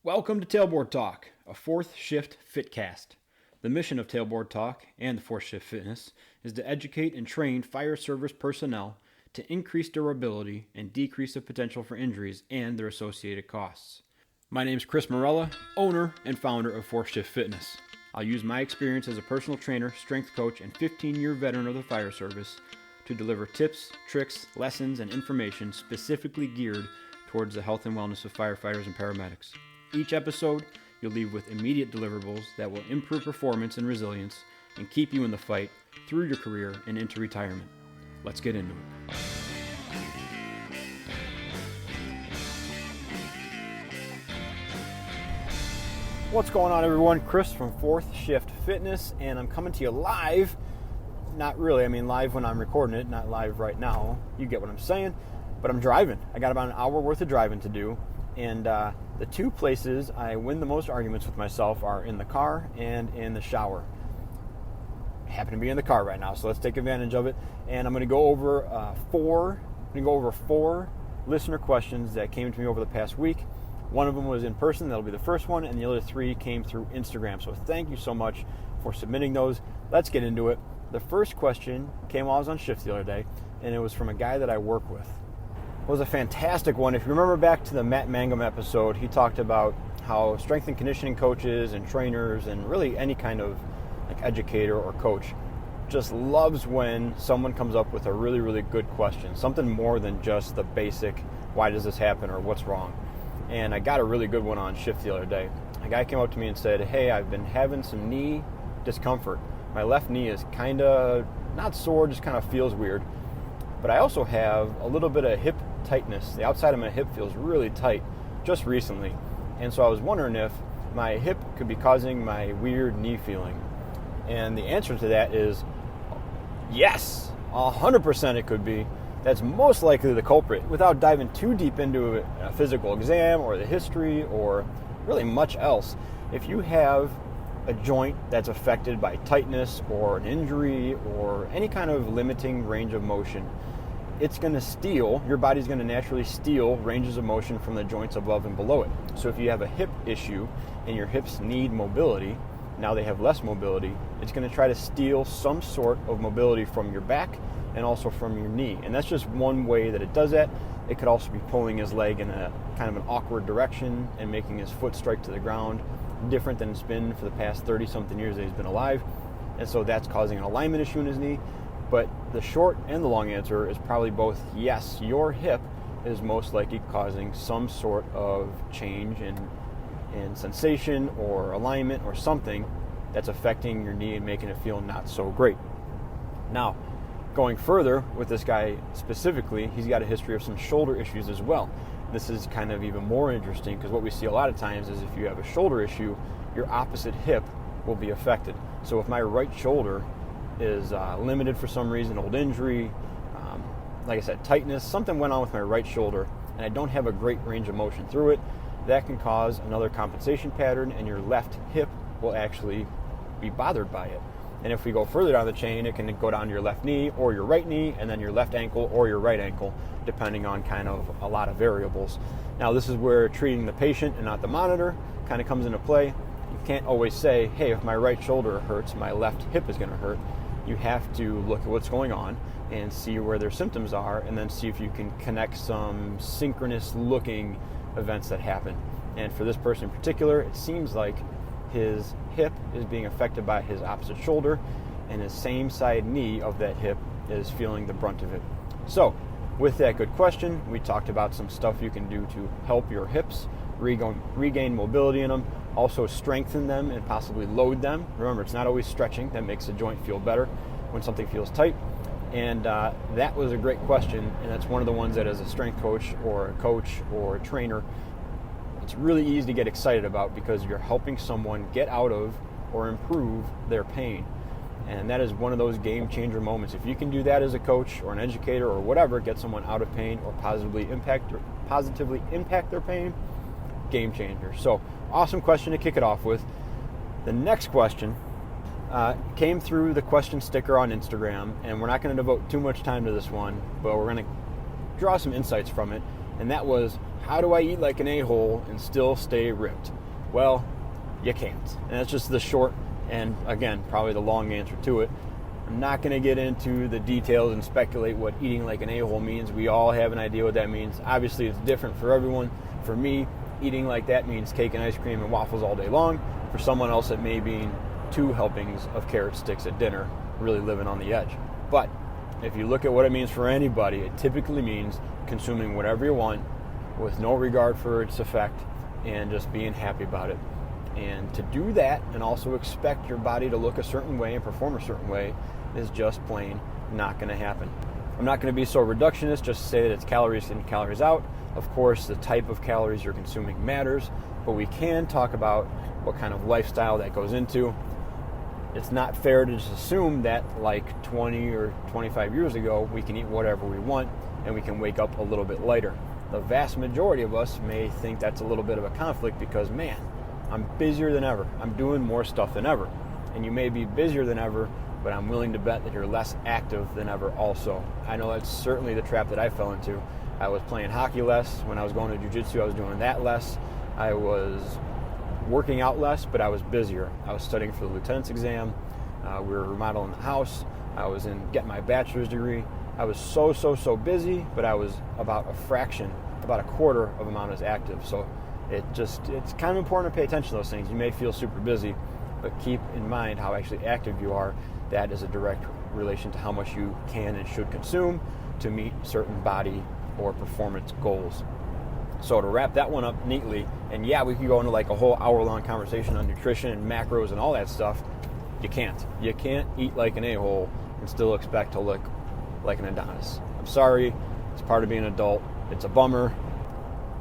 Welcome to Tailboard Talk, a fourth shift fitcast. The mission of Tailboard Talk and the fourth shift fitness is to educate and train fire service personnel to increase durability and decrease the potential for injuries and their associated costs. My name is Chris Morella, owner and founder of Fourth Shift Fitness. I'll use my experience as a personal trainer, strength coach, and 15-year veteran of the fire service to deliver tips, tricks, lessons, and information specifically geared towards the health and wellness of firefighters and paramedics. Each episode, you'll leave with immediate deliverables that will improve performance and resilience and keep you in the fight through your career and into retirement. Let's get into it. What's going on, everyone? Chris from Fourth Shift Fitness, and I'm coming to you live. Not really, live when I'm recording it, not live right now. You get what I'm saying, but I'm driving. I got about an hour worth of driving to do, and the two places I win the most arguments with myself are in the car and in the shower. I happen to be in the car right now, so let's take advantage of it. And I'm going to go over four listener questions that came to me over the past week. One of them was in person, that'll be the first one, and the other three came through Instagram. So thank you so much for submitting those. Let's get into it. The first question came while I was on shift the other day, and it was from a guy that I work with. It was a fantastic one. If you remember back to the Matt Mangum episode, he talked about how strength and conditioning coaches and trainers and really any kind of educator or coach just loves when someone comes up with a really, really good question, something more than just the basic, why does this happen or what's wrong? And I got a really good one on shift the other day. A guy came up to me and said, hey, I've been having some knee discomfort. My left knee is kind of not sore, just kind of feels weird. But I also have a little bit of hip tightness. The outside of my hip feels really tight just recently. And so I was wondering if my hip could be causing my weird knee feeling. And the answer to that is yes, 100% it could be. That's most likely the culprit, without diving too deep into a physical exam or the history or really much else. If you have a joint that's affected by tightness or an injury or any kind of limiting range of motion, it's going to steal, your body's going to naturally steal ranges of motion from the joints above and below it. So if you have a hip issue and your hips need mobility, now they have less mobility, it's going to try to steal some sort of mobility from your back and also from your knee. And that's just one way that it does that. It could also be pulling his leg in a kind of an awkward direction and making his foot strike to the ground, different than it's been for the past 30-something years that he's been alive. And so that's causing an alignment issue in his knee. But the short and the long answer is probably both yes, your hip is most likely causing some sort of change in sensation or alignment or something that's affecting your knee and making it feel not so great. Now, going further with this guy specifically, he's got a history of some shoulder issues as well. This is kind of even more interesting because what we see a lot of times is if you have a shoulder issue, your opposite hip will be affected. So if my right shoulder is limited for some reason, old injury, like I said, tightness, something went on with my right shoulder, and I don't have a great range of motion through it, that can cause another compensation pattern, and your left hip will actually be bothered by it. And if we go further down the chain, it can go down to your left knee or your right knee, and then your left ankle or your right ankle, depending on kind of a lot of variables. Now, this is where treating the patient and not the monitor kind of comes into play. You can't always say, hey, if my right shoulder hurts, my left hip is going to hurt. You have to look at what's going on and see where their symptoms are, and then see if you can connect some synchronous looking events that happen. And for this person in particular, it seems like his hip is being affected by his opposite shoulder, and his same side knee of that hip is feeling the brunt of it. So with that good question, we talked about some stuff you can do to help your hips regain mobility in them, also strengthen them and possibly load them. Remember, it's not always stretching that makes the joint feel better when something feels tight. And that was a great question, and that's one of the ones that as a strength coach or a trainer, it's really easy to get excited about because you're helping someone get out of or improve their pain. And that is one of those game changer moments. If you can do that as a coach or an educator or whatever, get someone out of pain or positively impact their pain, game changer. So awesome question to kick it off with. The next question came through the question sticker on Instagram, and we're not going to devote too much time to this one, but we're going to draw some insights from it. and that was, how do I eat like an a-hole and still stay ripped? Well, you can't. And that's just the short and, again, probably the long answer to it. I'm not going to get into the details and speculate what eating like an a-hole means. We all have an idea what that means. Obviously, it's different for everyone. For me, eating like that means cake and ice cream and waffles all day long. For someone else, it may mean 2 helpings of carrot sticks at dinner, really living on the edge. But if you look at what it means for anybody, it typically means consuming whatever you want with no regard for its effect and just being happy about it. And to do that and also expect your body to look a certain way and perform a certain way is just plain not going to happen. I'm not going to be so reductionist just to say that it's calories in, calories out. Of course, the type of calories you're consuming matters, but we can talk about what kind of lifestyle that goes into. It's not fair to just assume that like 20 or 25 years ago, we can eat whatever we want and we can wake up a little bit lighter. The vast majority of us may think that's a little bit of a conflict because, man, I'm busier than ever. I'm doing more stuff than ever. And you may be busier than ever, but I'm willing to bet that you're less active than ever also. I know that's certainly the trap that I fell into. I was playing hockey less. When I was going to jiu-jitsu, I was doing that less. I was working out less, but I was busier. I was studying for the lieutenant's exam. We were remodeling the house. I was getting my bachelor's degree. I was so busy, but I was about a quarter of amount as active. So it's kind of important to pay attention to those things. You may feel super busy, but keep in mind how actually active you are. That is a direct relation to how much you can and should consume to meet certain body or performance goals. So to wrap that one up neatly, and yeah, we could go into like a whole hour-long conversation on nutrition and macros and all that stuff. You can't. You can't eat like an a-hole and still expect to look like an Adonis. I'm sorry. It's part of being an adult. It's a bummer.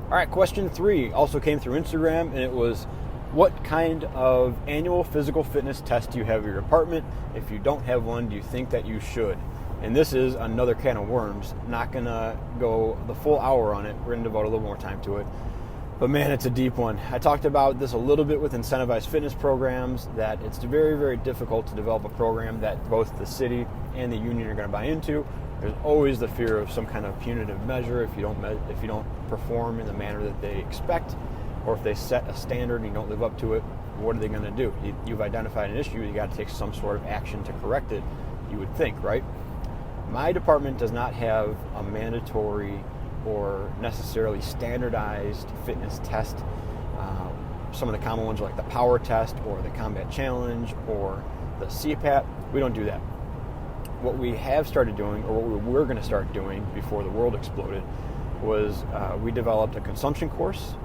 All right, question 3 also came through Instagram, and it was, what kind of annual physical fitness test do you have at your apartment? If you don't have one, do you think that you should? And this is another can of worms. Not going to go the full hour on it. We're going to devote a little more time to it. But man, it's a deep one. I talked about this a little bit with incentivized fitness programs, that it's very difficult to develop a program that both the city and the union are going to buy into. There's always the fear of some kind of punitive measure if you don't perform in the manner that they expect, or if they set a standard and you don't live up to it. What are they going to do? You've identified an issue. You got to take some sort of action to correct it. You would think, right? My department does not have a mandatory or necessarily standardized fitness test. Some of the common ones are like the power test or the combat challenge or the CPAT. We don't do that. What we have started doing, or what we were going to start doing before the world exploded, was we developed a consumption course,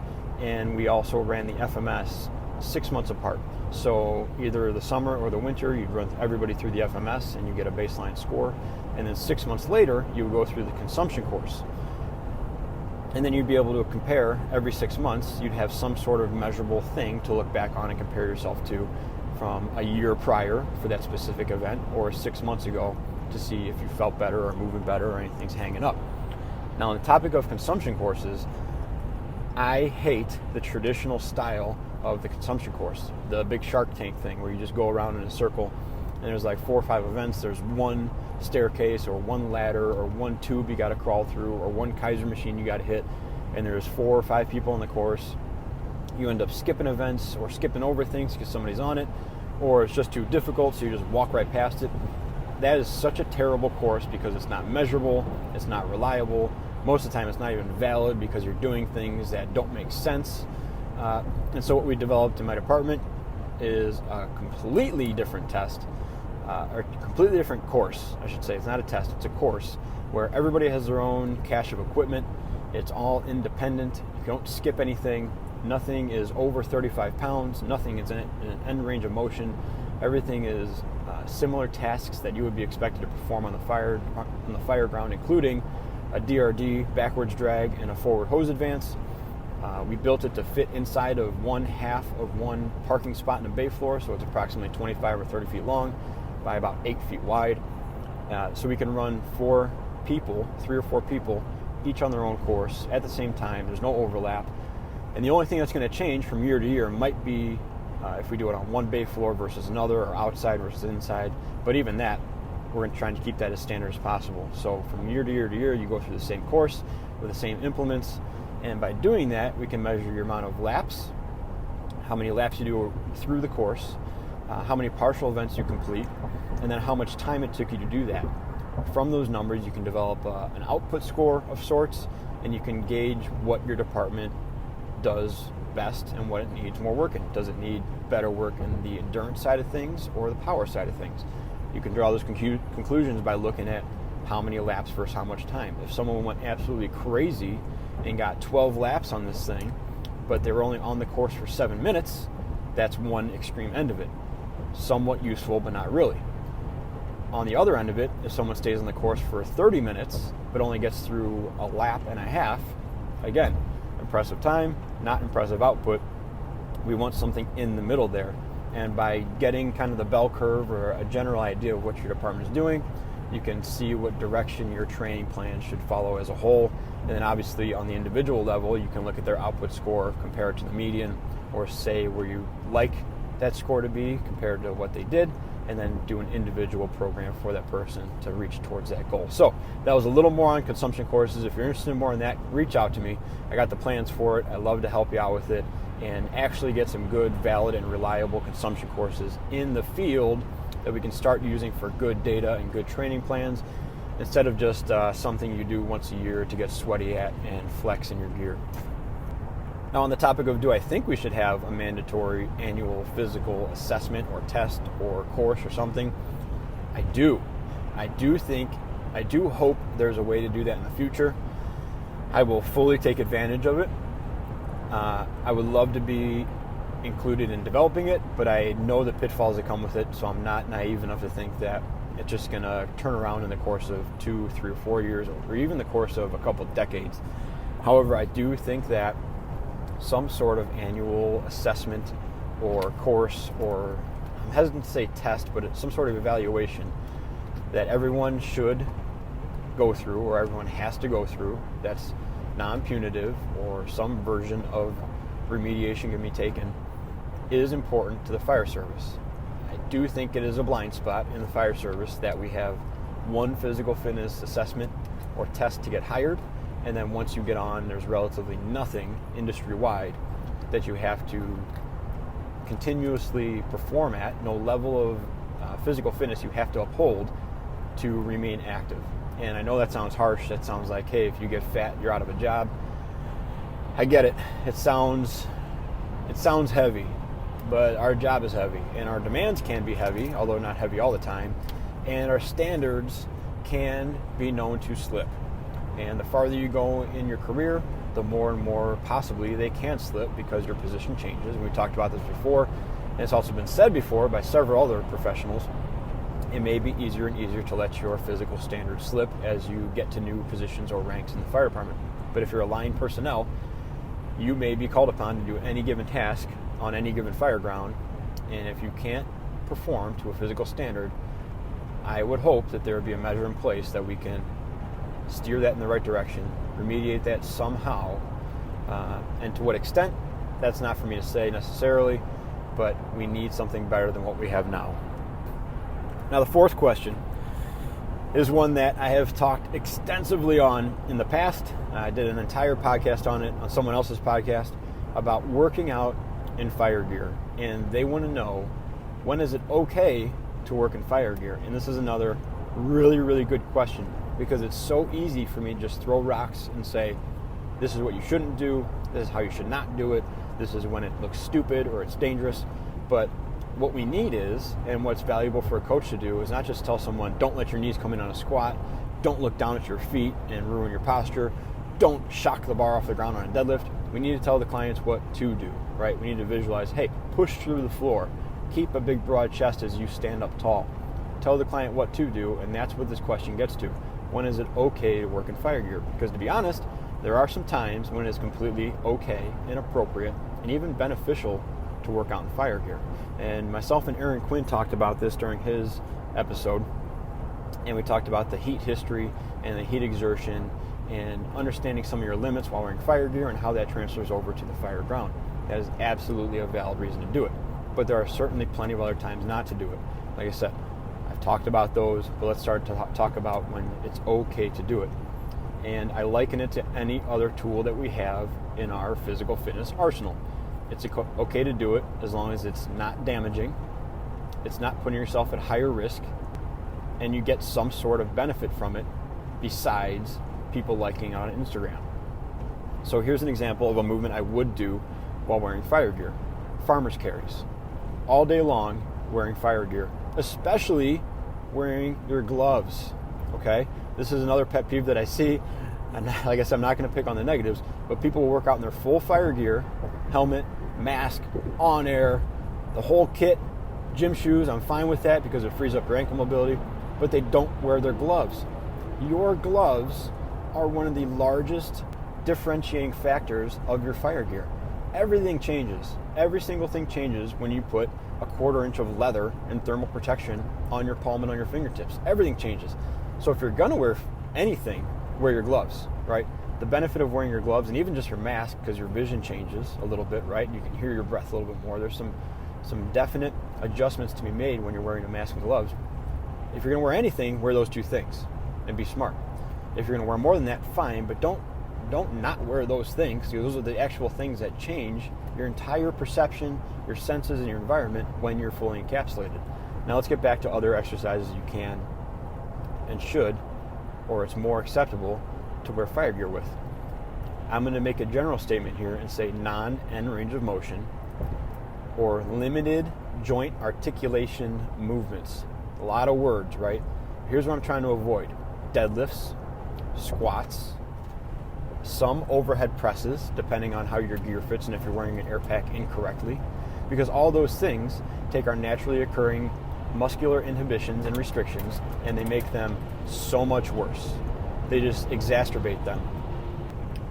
and we also ran the FMS 6 months apart. So either the summer or the winter, you'd run everybody through the FMS and you get a baseline score. And then 6 months later, you would go through the consumption course. And then you'd be able to compare every 6 months. You'd have some sort of measurable thing to look back on and compare yourself to from a year prior for that specific event, or 6 months ago, to see if you felt better or moving better or anything's hanging up. Now, on the topic of consumption courses, I hate the traditional style of the consumption course, the big Shark Tank thing where you just go around in a circle and there's like 4 or 5 events. There's one staircase or one ladder or one tube you got to crawl through or one Kaiser machine you got to hit, and there's 4 or 5 people in the course. You end up skipping events or skipping over things because somebody's on it, or it's just too difficult, so you just walk right past it. That is such a terrible course because it's not measurable, it's not reliable. Most of the time it's not even valid because you're doing things that don't make sense. And so what we developed in my department is a completely different test, or completely different course, I should say. It's not a test, it's a course where everybody has their own cache of equipment. It's all independent. You don't skip anything. Nothing is over 35 pounds. Nothing is in an end range of motion. Everything is similar tasks that you would be expected to perform on the fire ground, including a DRD, backwards drag, and a forward hose advance. We built it to fit inside of one half of one parking spot in a bay floor, so it's approximately 25 or 30 feet long by about 8 feet wide. So we can run 4 people, 3 or 4 people, each on their own course at the same time. There's no overlap. And the only thing that's going to change from year to year might be if we do it on one bay floor versus another, or outside versus inside. But even that, we're trying to keep that as standard as possible. So from year to year to year, you go through the same course. with the same implements. And by doing that, we can measure your amount of laps, how many laps you do through the course, how many partial events you complete, and then how much time it took you to do that. From those numbers, you can develop an output score of sorts, and you can gauge what your department does best and what it needs more work in. Does it need better work in the endurance side of things or the power side of things? You can draw those conclusions by looking at how many laps versus how much time. If someone went absolutely crazy and got 12 laps on this thing, but they were only on the course for 7 minutes, that's one extreme end of it. Somewhat useful, but not really. On the other end of it, if someone stays on the course for 30 minutes, but only gets through a lap and a half, again, impressive time, not impressive output. We want something in the middle there. And by getting kind of the bell curve or a general idea of what your department is doing, you can see what direction your training plan should follow as a whole. And then obviously on the individual level, you can look at their output score compared to the median, or say where you like that score to be compared to what they did, and then do an individual program for that person to reach towards that goal. So that was a little more on consumption courses. If you're interested in more in that, reach out to me. I got the plans for it. I'd love to help you out with it and actually get some good, valid, and reliable consumption courses in the field that we can start using for good data and good training plans, instead of just something you do once a year to get sweaty at and flex in your gear. Now, on the topic of do I think we should have a mandatory annual physical assessment or test or course or something, I do. I do hope there's a way to do that in the future. I will fully take advantage of it. I would love to be included in developing it, but I know the pitfalls that come with it, so I'm not naive enough to think that it's just going to turn around in the course of 2, 3, or 4 years, or even the course of a couple decades. However, I do think that some sort of annual assessment or course, or I'm hesitant to say test, but it's some sort of evaluation that everyone should go through, or everyone has to go through, that's non-punitive, or some version of remediation can be taken, is important to the fire service. I do think it is a blind spot in the fire service that we have one physical fitness assessment or test to get hired, and then once you get on, there's relatively nothing industry-wide that you have to continuously perform at, no level of physical fitness you have to uphold to remain active. And I know that sounds harsh. That sounds like, hey, if you get fat, you're out of a job. I get it. It sounds heavy, but our job is heavy, and our demands can be heavy, although not heavy all the time, and our standards can be known to slip. And the farther you go in your career, the more and more possibly they can slip because your position changes. And we talked about this before, and it's also been said before by several other professionals. It may be easier and easier to let your physical standards slip as you get to new positions or ranks in the fire department. But if you're a line personnel, you may be called upon to do any given task on any given fire ground, and if you can't perform to a physical standard, I would hope that there would be a measure in place that we can steer that in the right direction, remediate that somehow, and to what extent, that's not for me to say necessarily, but we need something better than what we have now. Now, the fourth question is one that I have talked extensively on in the past. I did an entire podcast on it on someone else's podcast about working out in fire gear, and they want to know, when is it okay to work in fire gear? And this is another really, really good question, because it's so easy for me to just throw rocks and say, this is what you shouldn't do, this is how you should not do it, this is when it looks stupid or it's dangerous. But what we need is, and what's valuable for a coach to do, is not just tell someone, don't let your knees come in on a squat, don't look down at your feet and ruin your posture, don't shock the bar off the ground on a deadlift. We need to tell the clients what to do, right? We need to visualize, hey, push through the floor, keep a big broad chest as you stand up tall. Tell the client what to do, and that's what this question gets to. When is it okay to work in fire gear? Because to be honest, there are some times when it's completely okay and appropriate and even beneficial to work out in fire gear. And myself and Aaron Quinn talked about this during his episode, and we talked about the heat history and the heat exertion and understanding some of your limits while wearing fire gear and how that transfers over to the fire ground. That is absolutely a valid reason to do it. But there are certainly plenty of other times not to do it. Like I said, I've talked about those, but let's start to talk about when it's okay to do it. and I liken it to any other tool that we have in our physical fitness arsenal. It's okay to do it as long as it's not damaging, it's not putting yourself at higher risk, and you get some sort of benefit from it besides people liking it on Instagram. So here's an example of a movement I would do while wearing fire gear. Farmer's carries. All day long wearing fire gear, especially wearing your gloves, okay? This is another pet peeve that I see, and like I said, I'm not going to pick on the negatives, but people will work out in their full fire gear, helmet, mask, on air, the whole kit, gym shoes. I'm fine with that because it frees up your ankle mobility, but they don't wear their gloves. Your gloves are one of the largest differentiating factors of your fire gear. Everything changes. Every single thing changes when you put a 1/4 inch of leather and thermal protection on your palm and on your fingertips. Everything changes. So if you're gonna wear anything, wear your gloves, right? The benefit of wearing your gloves, and even just your mask, because your vision changes a little bit, right? You can hear your breath a little bit more. There's some definite adjustments to be made when you're wearing a mask and gloves. If you're gonna wear anything, wear those two things and be smart. If you're gonna wear more than that, fine, but don't not wear those things, because those are the actual things that change your entire perception, your senses, and your environment when you're fully encapsulated. Now let's get back to other exercises you can and should, or it's more acceptable to wear fire gear with. I'm going to make a general statement here and say non-end range of motion or limited joint articulation movements. A lot of words, right? Here's what I'm trying to avoid. Deadlifts, squats, some overhead presses, depending on how your gear fits and if you're wearing an air pack incorrectly, because all those things take our naturally occurring muscular inhibitions and restrictions and they make them so much worse. They just exacerbate them.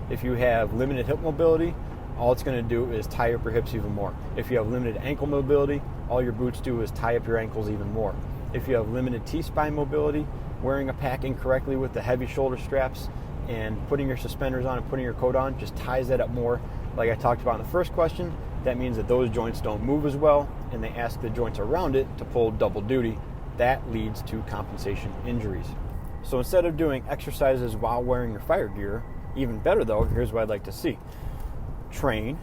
If you have limited hip mobility, all it's going to do is tie up your hips even more. If you have limited ankle mobility, all your boots do is tie up your ankles even more. If you have limited T-spine mobility, wearing a pack incorrectly with the heavy shoulder straps and putting your suspenders on and putting your coat on just ties that up more. Like I talked about in the first question, that means that those joints don't move as well, and they ask the joints around it to pull double duty. That leads to compensation injuries. So instead of doing exercises while wearing your fire gear, even better though, here's what I'd like to see. Train,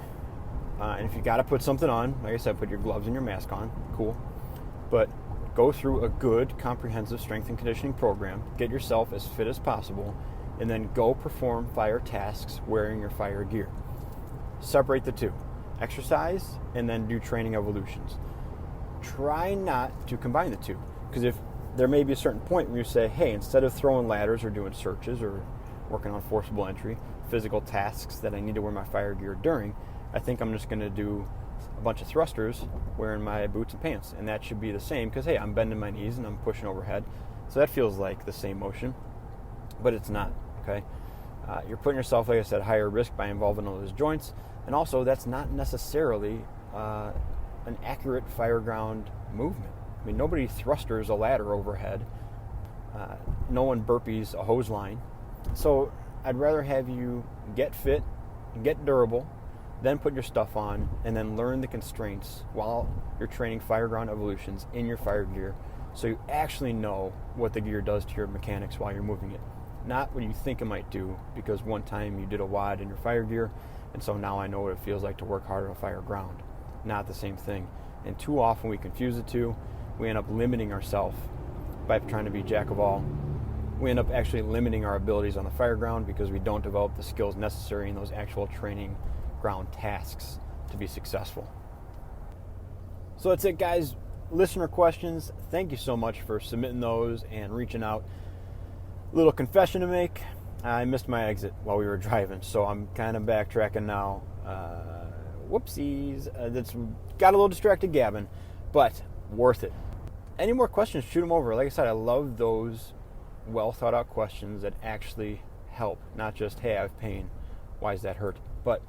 and if you got to put something on, like I said, put your gloves and your mask on, cool. But go through a good, comprehensive strength and conditioning program, get yourself as fit as possible, and then go perform fire tasks wearing your fire gear. Separate the two. Exercise and then do training evolutions. Try not to combine the two, because if there may be a certain point where you say, hey, instead of throwing ladders or doing searches or working on forcible entry, physical tasks that I need to wear my fire gear during, I think I'm just going to do a bunch of thrusters wearing my boots and pants, and that should be the same because, hey, I'm bending my knees and I'm pushing overhead, so that feels like the same motion, but it's not, okay? You're putting yourself, like I said, higher risk by involving all those joints, and also that's not necessarily an accurate fire ground movement. I mean, nobody thrusters a ladder overhead. No one burpees a hose line. So I'd rather have you get fit, get durable, then put your stuff on, and then learn the constraints while you're training fire ground evolutions in your fire gear, so you actually know what the gear does to your mechanics while you're moving it. Not what you think it might do, because one time you did a WOD in your fire gear, and so now I know what it feels like to work hard on fire ground. Not the same thing. And too often we confuse the two. We end up limiting ourselves by trying to be jack of all. We end up actually limiting our abilities on the fire ground because we don't develop the skills necessary in those actual training ground tasks to be successful. So that's it, guys. Listener questions. Thank you so much for submitting those and reaching out. Little confession to make. I missed my exit while we were driving, so I'm kind of backtracking now. Whoopsies. That's got a little distracted gabbing, but worth it. Any more questions, shoot them over. Like I said, I love those well thought out questions that actually help, not just, hey, I have pain, why does that hurt? But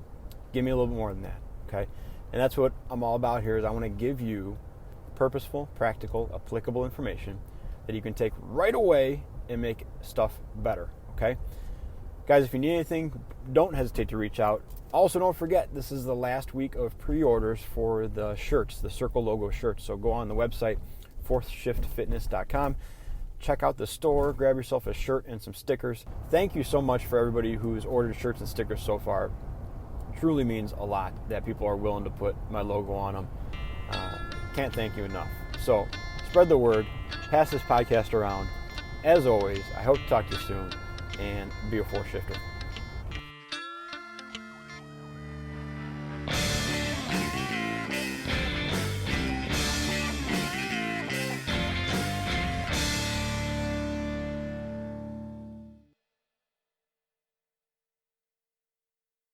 give me a little bit more than that, okay? And that's what I'm all about here, is I want to give you purposeful, practical, applicable information that you can take right away and make stuff better, okay? Guys, if you need anything, don't hesitate to reach out. Also, don't forget, this is the last week of pre-orders for the shirts, the Circle logo shirts. So go on the website, fourthshiftfitness.com. check out the store, grab yourself a shirt and some stickers. Thank you so much for everybody who's ordered shirts and stickers so far. Truly means a lot that people are willing to put my logo on them. Can't thank you enough. So spread the word, pass this podcast around. As always, I hope to talk to you soon, and be a 4 shifter.